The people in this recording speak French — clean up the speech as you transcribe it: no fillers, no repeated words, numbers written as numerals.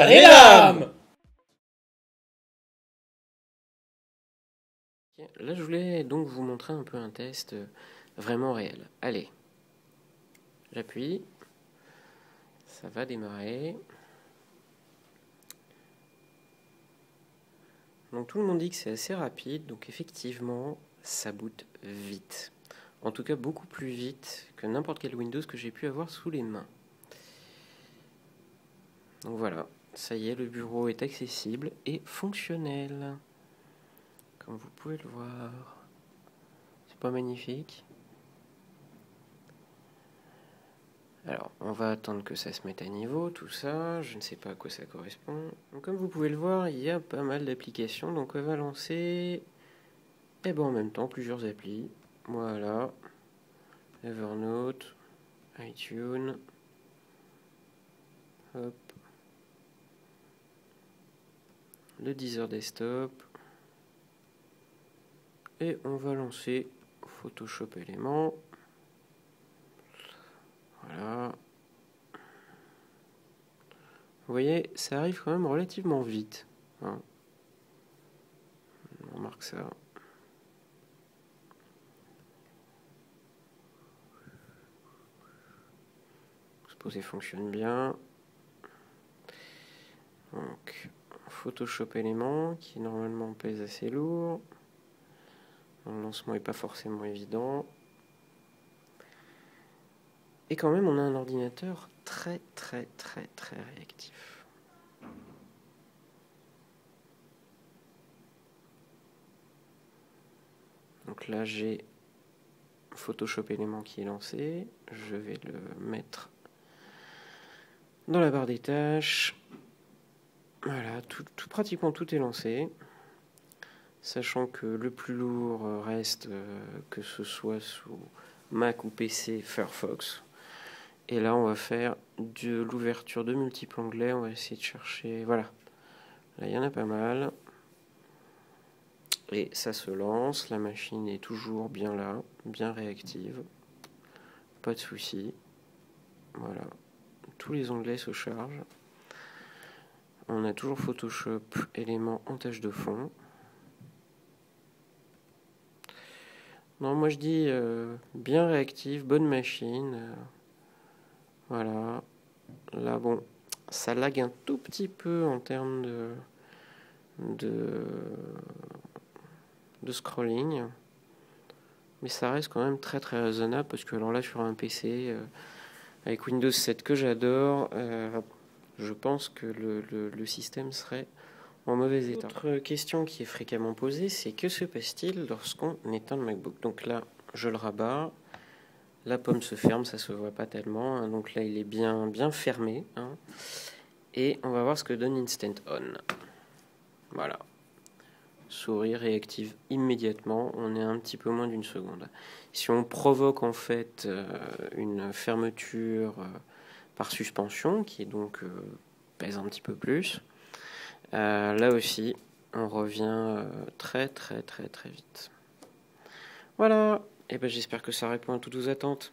Rélam! Là, je voulais donc vous montrer un peu un test vraiment réel. Allez, j'appuie, ça va démarrer. Donc tout le monde dit que c'est assez rapide, donc effectivement, ça boot vite. En tout cas, beaucoup plus vite que n'importe quel Windows que j'ai pu avoir sous les mains. Donc voilà, ça y est, le bureau est accessible et fonctionnel. Comme vous pouvez le voir. C'est pas magnifique? Alors, on va attendre que ça se mette à niveau, tout ça. Je ne sais pas à quoi ça correspond. Donc, comme vous pouvez le voir, il y a pas mal d'applications. Donc, on va lancer, en même temps, plusieurs applis. Voilà. Evernote, iTunes. Hop. Le Deezer Desktop. Et on va lancer Photoshop Element. Voilà. Vous voyez, ça arrive quand même relativement vite. Hein. On remarque ça. Supposé fonctionne bien. Donc, Photoshop Element qui normalement pèse assez lourd. Le lancement n'est pas forcément évident. Et quand même, on a un ordinateur très réactif. Donc là, j'ai Photoshop Element qui est lancé. Je vais le mettre dans la barre des tâches. Voilà, pratiquement tout est lancé. Sachant que le plus lourd reste, que ce soit sous Mac ou PC, Firefox. Et là, on va faire de l'ouverture de multiples onglets. On va essayer de chercher. Voilà. Là, il y en a pas mal. Et ça se lance. La machine est toujours bien là, bien réactive. Pas de souci. Voilà. Tous les onglets se chargent. On a toujours Photoshop éléments en tâche de fond. Non, moi je dis bien réactive, bonne machine. Voilà. Là, bon, ça lag un tout petit peu en termes de scrolling. Mais ça reste quand même très raisonnable parce que alors là, sur un PC, avec Windows 7 que j'adore, je pense que le système serait en mauvais état. Autre question qui est fréquemment posée, c'est que se passe-t-il lorsqu'on éteint le MacBook? Donc là, je le rabats. La pomme se ferme, ça se voit pas tellement. Hein, donc là, il est bien fermé. Hein, et on va voir ce que donne Instant On. Voilà. Souris réactive immédiatement. On est à un petit peu moins d'une seconde. Si on provoque en fait une fermeture par suspension, qui est donc pèse un petit peu plus, là aussi, on revient très vite. Voilà. Et ben j'espère que ça répond à toutes vos attentes.